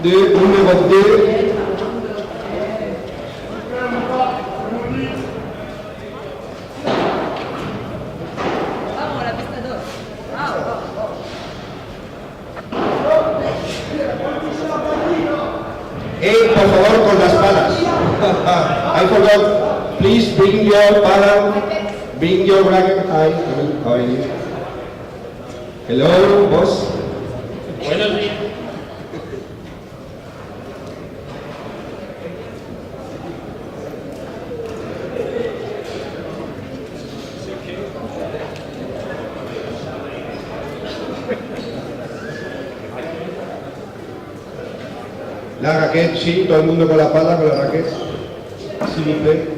de numéro 2. Por favor, con las palas. I forgot. Please bring your pala. Bring your racket. Hi. How are you? Hello, boss. Buenos días. La raquette, sí, todo el mundo con la pala, con la raquette. S'il vous plaît.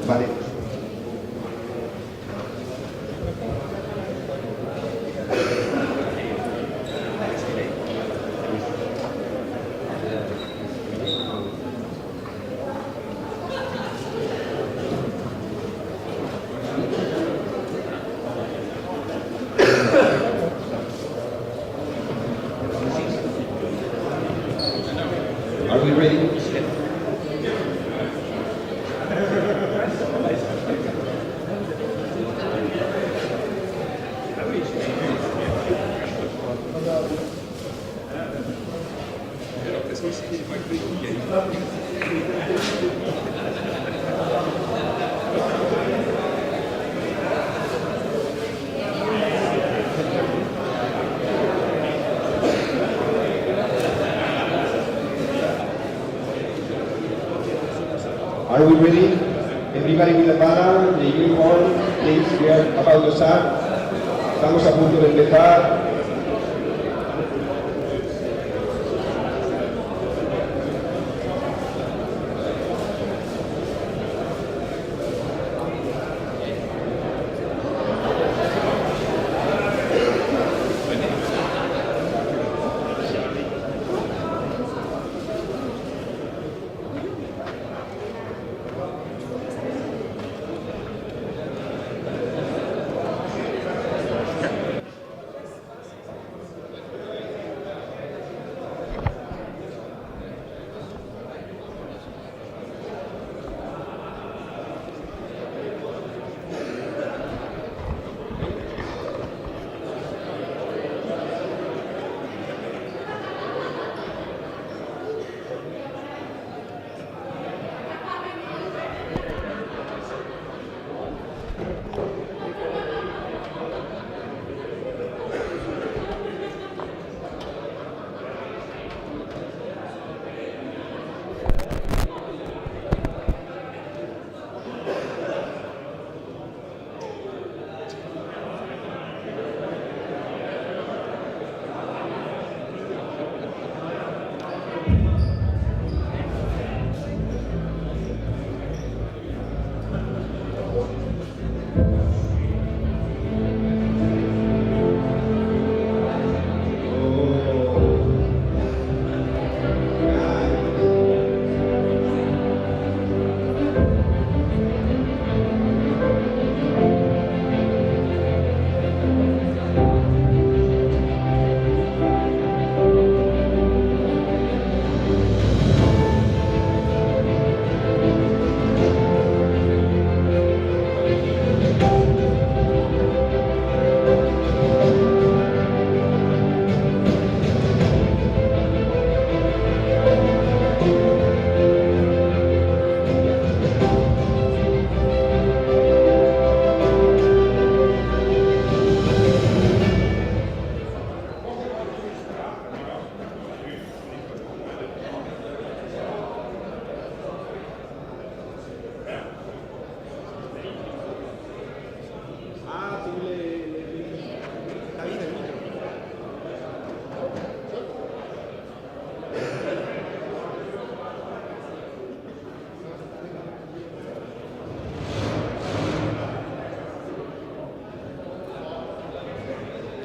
Vale. Are we ready? Are we ready? Everybody with the banner, the uniform, please, we are about to start. Estamos a punto de empezar.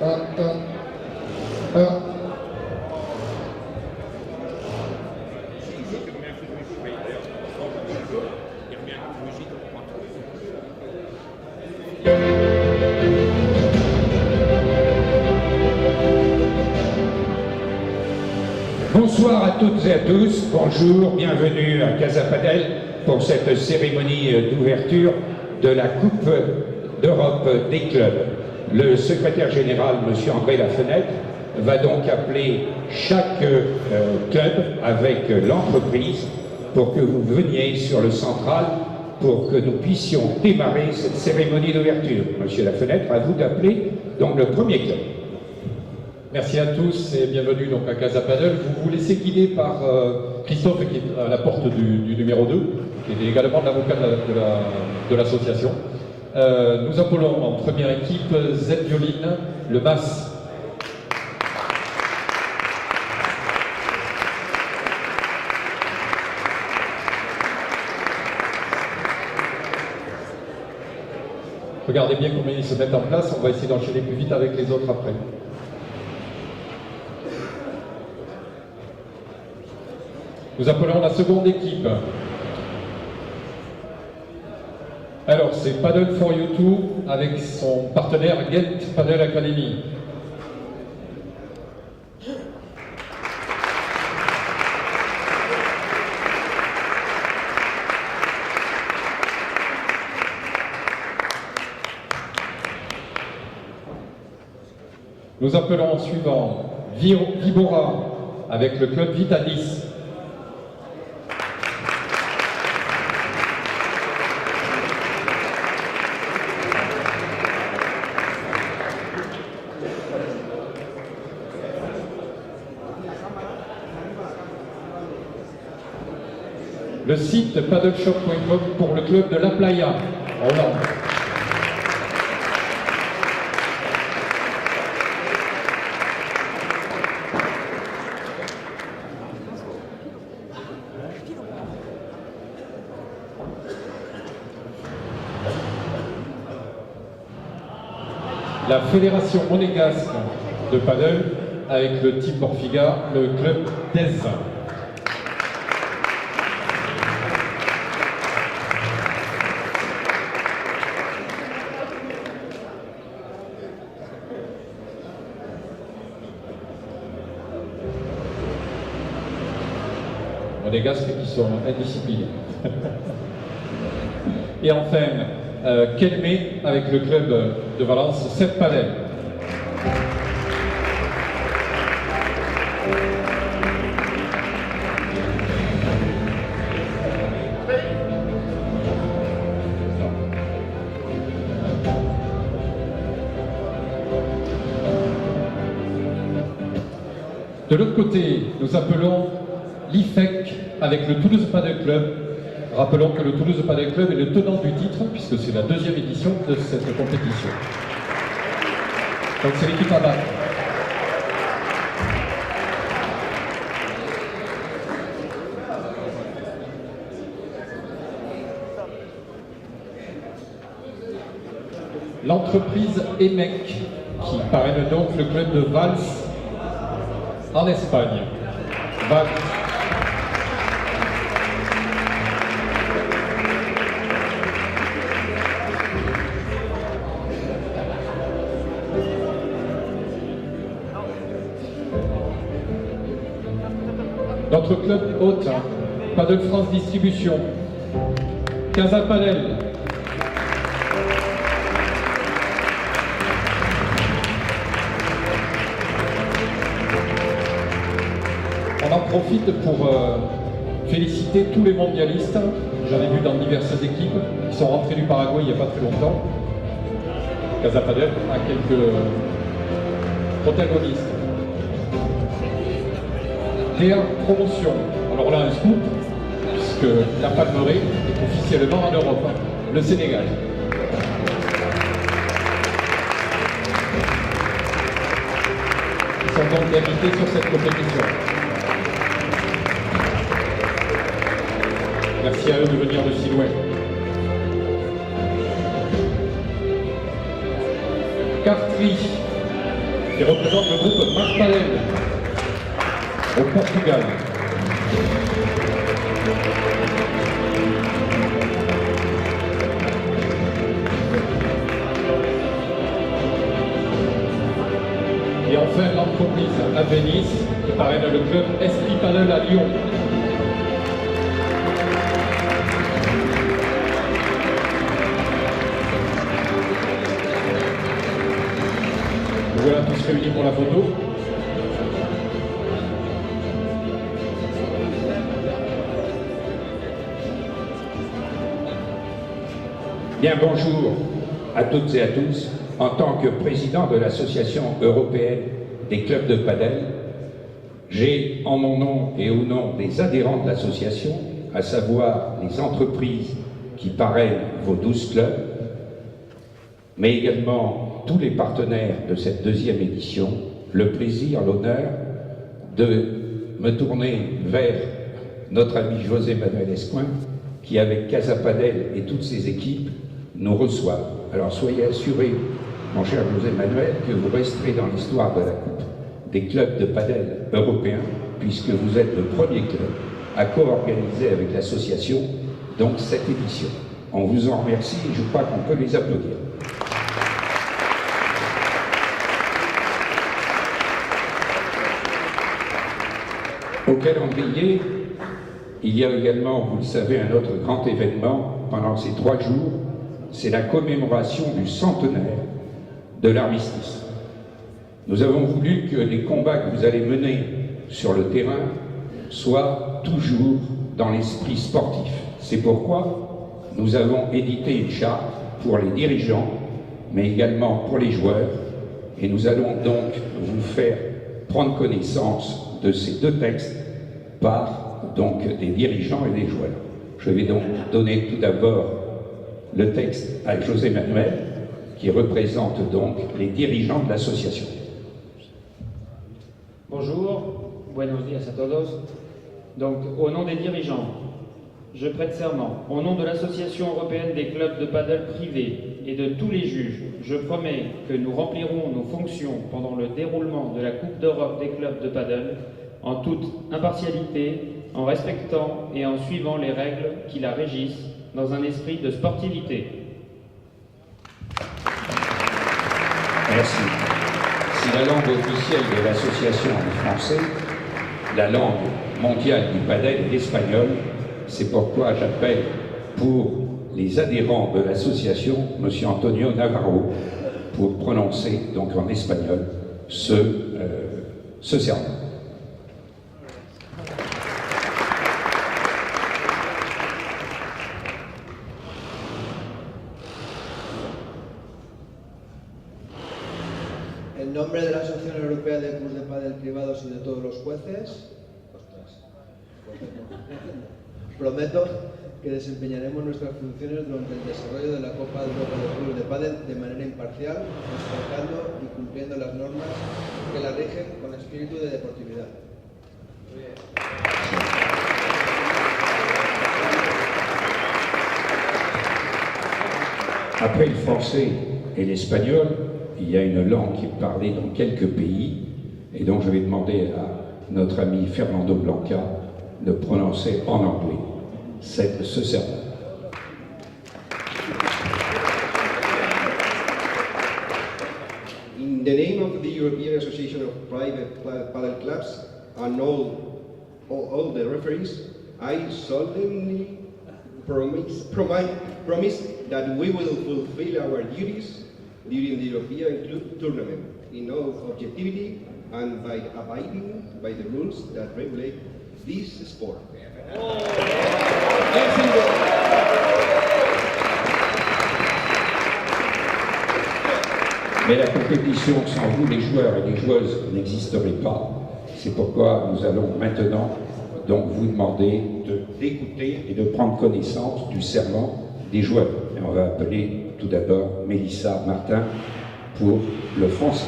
Dun, dun. Alors, Bonsoir à toutes et à tous, bonjour, bienvenue à Casa Padel pour cette cérémonie d'ouverture de la Coupe d'Europe des clubs. Le secrétaire général, M. André Lafenêtre, va donc appeler chaque club avec l'entreprise pour que vous veniez sur le central pour que nous puissions démarrer cette cérémonie d'ouverture. M. Lafenêtre, à vous d'appeler donc le premier club. Merci à tous et bienvenue donc à Casa Padel. Vous vous laissez guider par Christophe qui est à la porte du numéro 2, qui est également l'avocat de l'association. Nous appelons en première équipe Z Violine, le Mas. Regardez bien comment ils se mettent en place, on va essayer d'enchaîner plus vite avec les autres après. Nous appelons la seconde équipe. Alors, c'est Paddle for You Too avec son partenaire Get Paddle Academy. Nous appelons en suivant Vibora avec le club Vitalis. Le site paddleshop.com pour le club de La Playa, en Hollande. La Fédération monégasque de paddle avec le Team Porfiga, le club d'Ez. Monégasques qui sont indisciplinés. Et enfin, Kelmé avec le club de Valence, 7 Padel. De l'autre côté, nous appelons l'IFEC avec le Toulouse Padel Club. Rappelons que le Toulouse Padel Club est le tenant du titre puisque c'est la deuxième édition de cette compétition. Donc c'est l'équipe à battre. L'entreprise EMEC qui parraine donc le club de Valls en Espagne. Valls. Notre club hôte, Paddle France Distribution, Casa Padel. On en profite pour féliciter tous les mondialistes. J'en ai vu dans diverses équipes qui sont rentrés du Paraguay il n'y a pas très longtemps. Casa Padel a quelques protagonistes. TA Promotion. Alors là, un scoop, puisque la Palmeraie est officiellement en Europe, le Sénégal. Ils sont donc invités sur cette compétition. Merci à eux de venir de si loin. Cartry qui représente le groupe Marc Padel au Portugal. Et enfin l'entreprise Avenis qui parraine le club Esprit Padel à Lyon. Voilà tous réunis pour la photo. Bien, bonjour à toutes et à tous. En tant que président de l'Association européenne des clubs de padel, j'ai en mon nom et au nom des adhérents de l'association, à savoir les entreprises qui parrainent vos 12 clubs, mais également tous les partenaires de cette deuxième édition, le plaisir, l'honneur de me tourner vers notre ami José Manuel Escoing, qui avec Casa Padel et toutes ses équipes nous reçoivent. Alors soyez assurés, mon cher José Manuel, que vous resterez dans l'histoire de la Coupe des clubs de padel européens, puisque vous êtes le premier club à co-organiser avec l'association donc cette édition. On vous en remercie et je crois qu'on peut les applaudir. Au calendrier, il y a également, vous le savez, un autre grand événement pendant ces 3 jours, c'est la commémoration du centenaire de l'armistice. Nous avons voulu que les combats que vous allez mener sur le terrain soient toujours dans l'esprit sportif. C'est pourquoi nous avons édité une charte pour les dirigeants, mais également pour les joueurs, et nous allons donc vous faire prendre connaissance de ces 2 textes par donc des dirigeants et des joueurs. Je vais donc donner tout d'abord le texte à José Manuel, qui représente donc les dirigeants de l'association. Bonjour, buenos días a todos. Donc, au nom des dirigeants, je prête serment. Au nom de l'Association européenne des clubs de padel privés et de tous les juges, je promets que nous remplirons nos fonctions pendant le déroulement de la Coupe d'Europe des clubs de padel en toute impartialité, en respectant et en suivant les règles qui la régissent dans un esprit de sportivité. Merci. Si la langue officielle de l'association est français, la langue mondiale du padel est l'espagnol. C'est pourquoi j'appelle pour les adhérents de l'association M. Antonio Navarro pour prononcer donc en espagnol ce serment. En nombre de la Asociación Europea de Clubes de Padel Privados y de todos los jueces, prometo que desempeñaremos nuestras funciones durante el desarrollo de la Copa de Europa de Clubes de Padel de manera imparcial, respetando y cumpliendo las normas que la rigen con espíritu de deportividad. Après le français et l'espagnol, il y a une langue qui est parlée dans quelques pays, et donc je vais demander à notre ami Fernando Blanca de prononcer en anglais ce serment. In the name of the European Association of Private Padel Clubs and all the referees, I solemnly promise that we will fulfill our duties during the European Club Tournament in all objectivity and by abiding by the rules that regulate this sport. Mais la compétition sans vous, les joueurs et les joueuses, n'existerait pas. C'est pourquoi nous allons maintenant donc vous demander d'écouter et de prendre connaissance du serment des joueurs. Et on va appeler tout d'abord Mélissa Martin pour le français.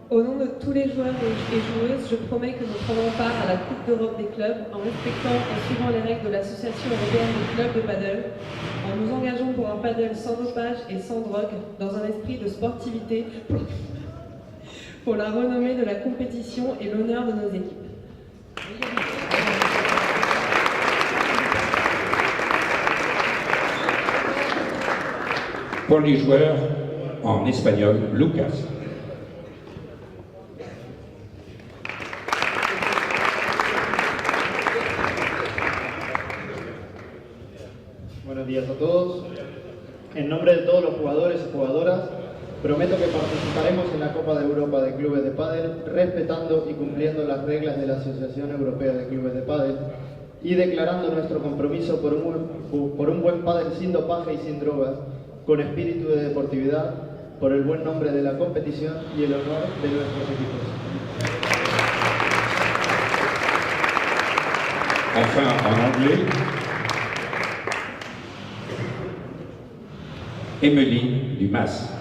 Au nom de tous les joueurs et et joueuses, je promets que nous prendrons part à la Coupe d'Europe des clubs en respectant et suivant les règles de l'Association européenne des clubs de paddle, en nous engageant pour un paddle sans dopage et sans drogue, dans un esprit de sportivité pour la renommée de la compétition et l'honneur de nos équipes. Pour les joueurs, en espagnol, Lucas. Buenos días a todos. En nombre de todos los jugadores y jugadoras, prometo que participaremos en la Copa de Europa de Clubes de Pádel respetando y cumpliendo las reglas de la Asociación Europea de Clubes de Pádel y declarando nuestro compromiso por un buen pádel sin dopaje y sin drogas, con espíritu de deportividad, por el buen nombre de la competición y el honor de nuestros equipos. Enfin, en anglais, Emeline Dumas.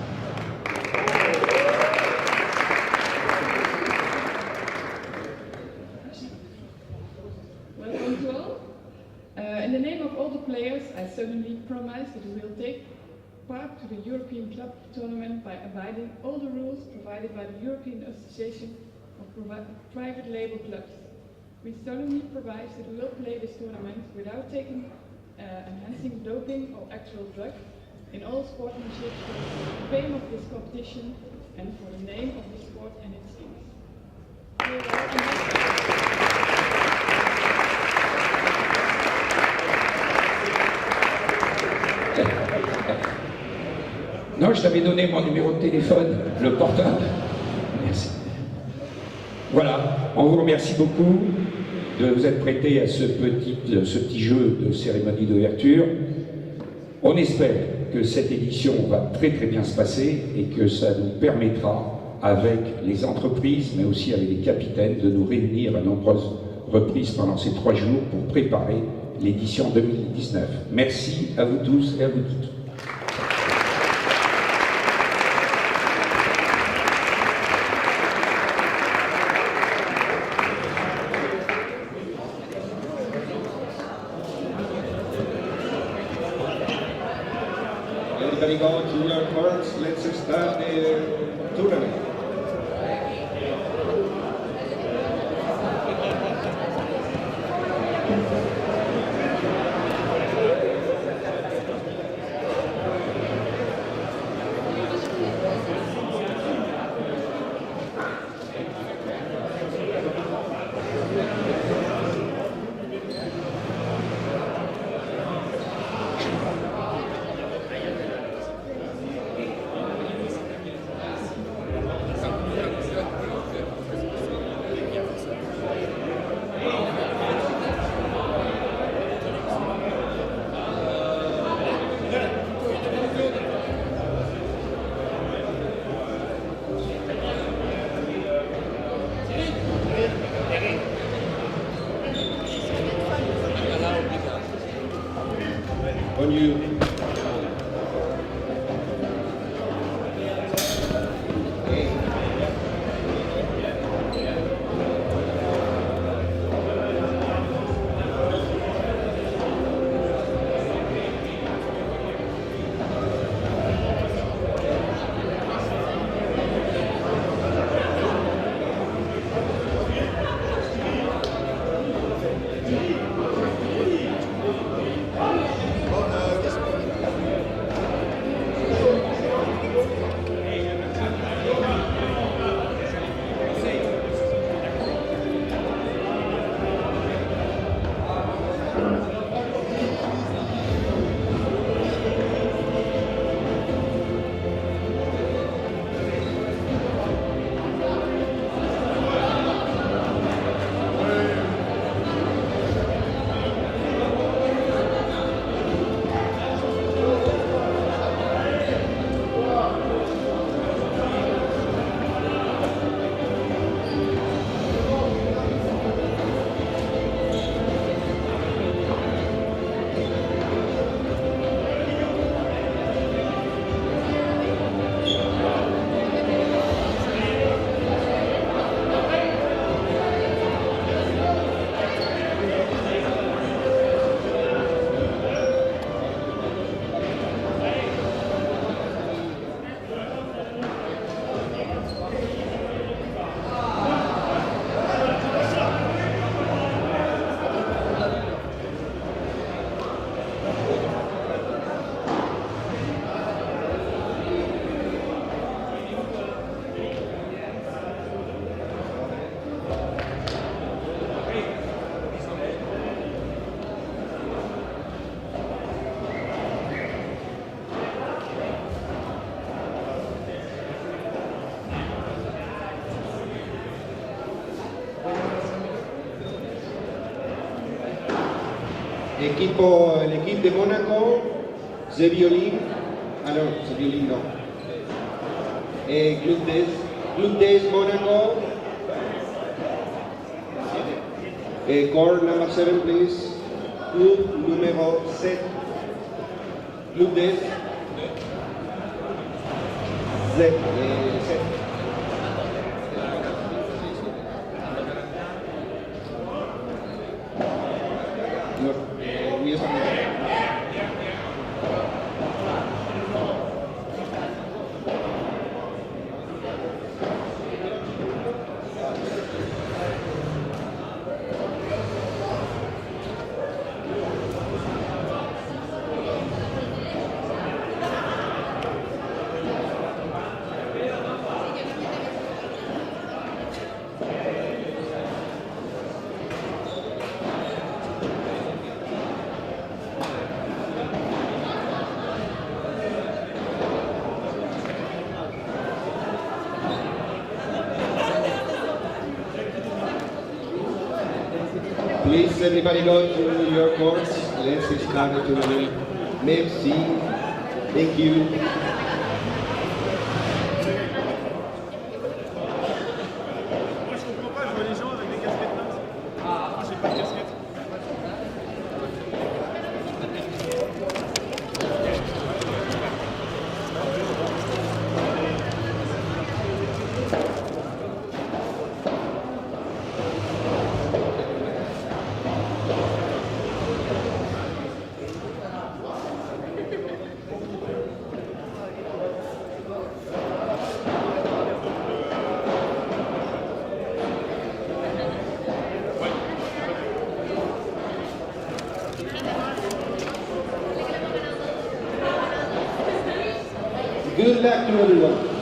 Welcome to all. In the name of all the players, I solemnly promise that we will take part to the European Club Tournament by abiding all the rules provided by the European Association of Private Label Clubs. We solemnly promise that we will play this tournament without taking enhancing doping or actual drugs, in all sportsmanship for the fame of this competition and for the name of the sport and its teams. Non, je t'avais donné mon numéro de téléphone, le portable. Merci. Voilà, on vous remercie beaucoup de vous être prêté à ce petit jeu de cérémonie d'ouverture. On espère que cette édition va très bien se passer et que ça nous permettra, avec les entreprises, mais aussi avec les capitaines, de nous réunir à nombreuses reprises pendant ces 3 jours pour préparer l'édition 2019. Merci à vous tous et à vous toutes. Everybody go to your courts. Let's start the tournament. On you. L'équipe de Monaco, The Violin, ah non, The Violin non. Club Des Monaco, Court number 7 please, Club numéro 7, Club Des, Z, 7. Oui, eso no. Please, everybody go to your courts. Let's get started to the merci. Thank you. Good luck to everyone.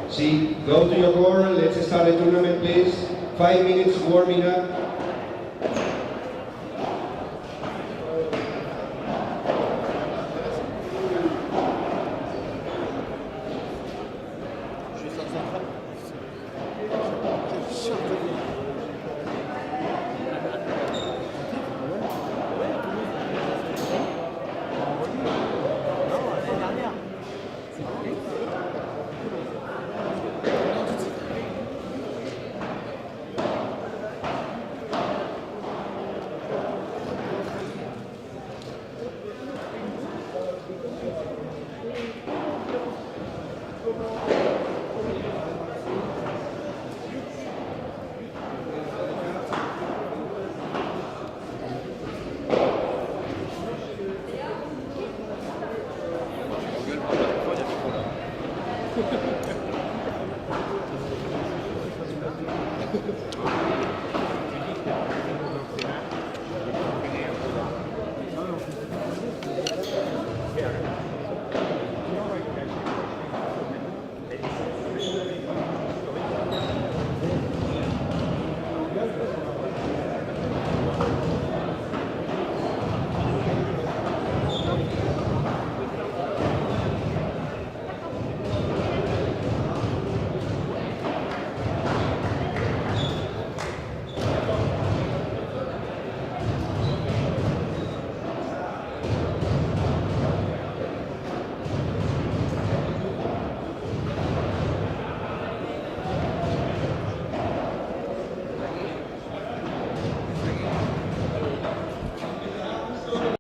See, go to your corner, let's start the tournament please. 5 minutes warming up.